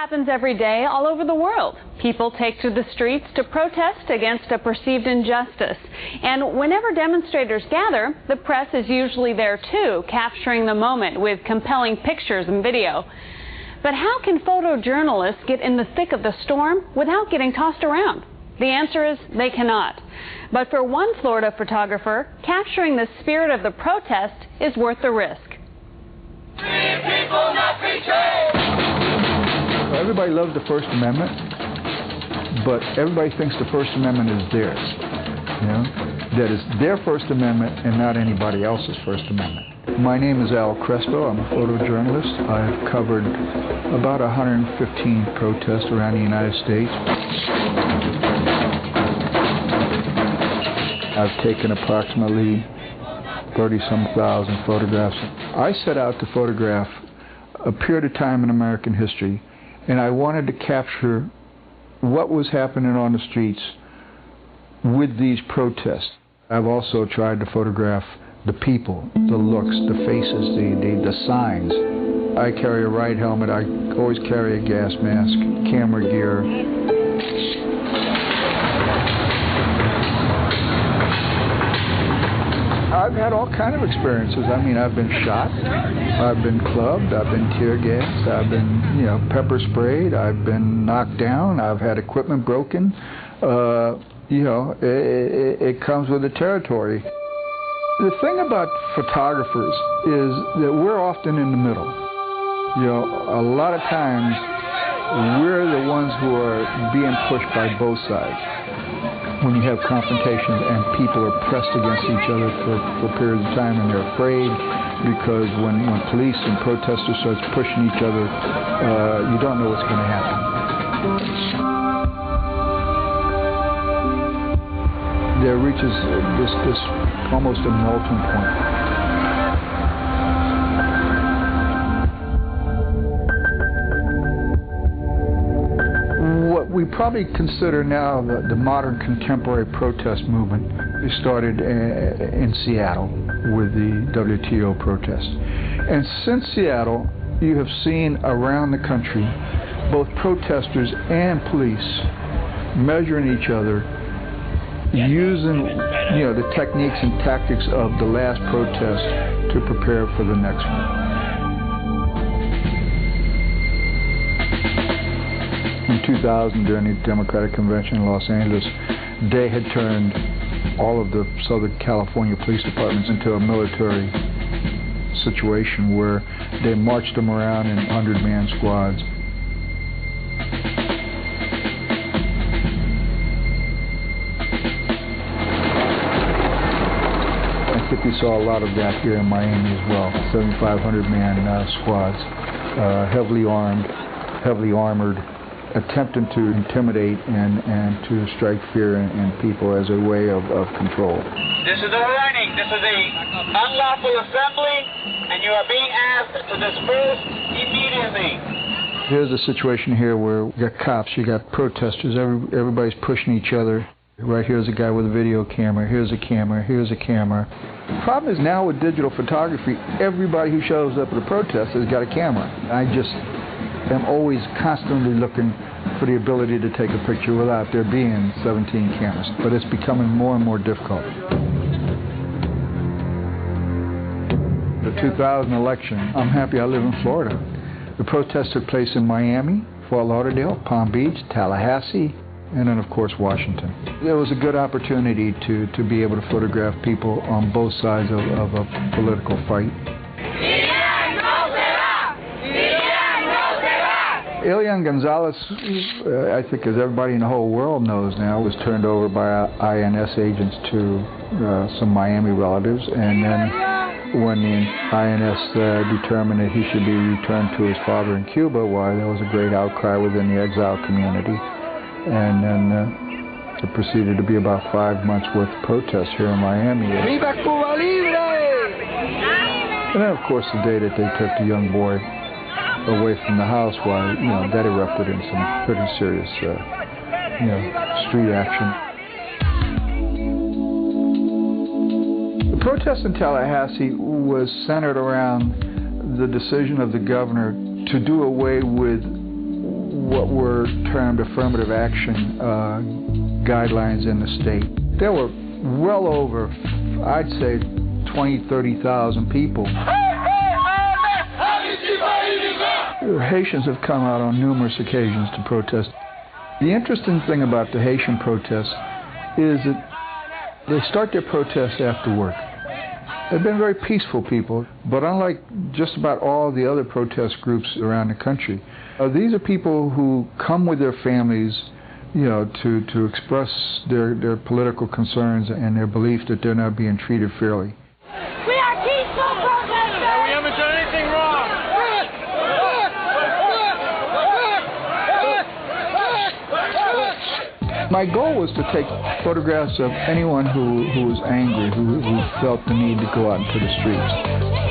happens every day all over the world. People take to the streets to protest against a perceived injustice. And whenever demonstrators gather, the press is usually there too, capturing the moment with compelling pictures and video. But how can photojournalists get in the thick of the storm without getting tossed around? The answer is they cannot. But for one Florida photographer, capturing the spirit of the protest is worth the risk. Free people, not free trade! Everybody loves the First Amendment, but everybody thinks the First Amendment is theirs. You know? That it's their First Amendment and not anybody else's First Amendment. My name is Crespo. I'm a photojournalist. I've covered about 115 protests around the United States. I've taken approximately 30-some thousand photographs. I set out to photograph a period of time in American history, and I wanted to capture what was happening on the streets with these protests. I've also tried to photograph the people, the looks, the faces, the signs. I carry a ride helmet. I always carry a gas mask, camera gear. I've had all kind of experiences. I mean, I've been shot, I've been clubbed, I've been tear gassed, I've been, pepper sprayed, I've been knocked down, I've had equipment broken. It comes with the territory. The thing about photographers is that we're often in the middle. A lot of times we're the ones who are being pushed by both sides. When you have confrontations and people are pressed against each other for periods of time and they're afraid because when police and protesters starts pushing each other, you don't know what's going to happen. There reaches this almost a melting point. We probably consider now the modern contemporary protest movement. It started in Seattle with the WTO protest. And since Seattle, you have seen around the country both protesters and police measuring each other, using the techniques and tactics of the last protest to prepare for the next one. In 2000, during the Democratic Convention in Los Angeles, they had turned all of the Southern California police departments into a military situation where they marched them around in 100-man squads. I think we saw a lot of that here in Miami as well. 7,500-man squads, heavily armed, heavily armored, attempting to intimidate and to strike fear in people as a way of control. This is a warning. This is a unlawful assembly, and you are being asked to disperse immediately. Here's a situation here where you got cops, you got protesters, everybody's pushing each other. Right here's a guy with a video camera, here's a camera, here's a camera. The problem is now with digital photography, everybody who shows up at a protest has got a camera. I'm always constantly looking for the ability to take a picture without there being 17 cameras, but it's becoming more and more difficult. The 2000 election, I'm happy I live in Florida. The protest took place in Miami, Fort Lauderdale, Palm Beach, Tallahassee, and then of course Washington. It was a good opportunity to be able to photograph people on both sides of a political fight. Elian Gonzalez, I think as everybody in the whole world knows now, was turned over by INS agents to some Miami relatives, and then when the INS determined that he should be returned to his father in Cuba, why there was a great outcry within the exile community, and then it proceeded to be about 5 months worth of protests here in Miami. Viva Cuba Libre! And then of course the day that they took the young boy away from the house, why, that erupted in some pretty serious, street action. The protest in Tallahassee was centered around the decision of the governor to do away with what were termed affirmative action guidelines in the state. There were well over, I'd say, 20,000, 30,000 people. Haitians have come out on numerous occasions to protest. The interesting thing about the Haitian protests is that they start their protests after work. They've been very peaceful people, but unlike just about all the other protest groups around the country, these are people who come with their families, you know, to express their political concerns and their belief that they're not being treated fairly. We are peaceful protesters! We haven't done anything wrong! My goal was to take photographs of anyone who was angry, who felt the need to go out into the streets.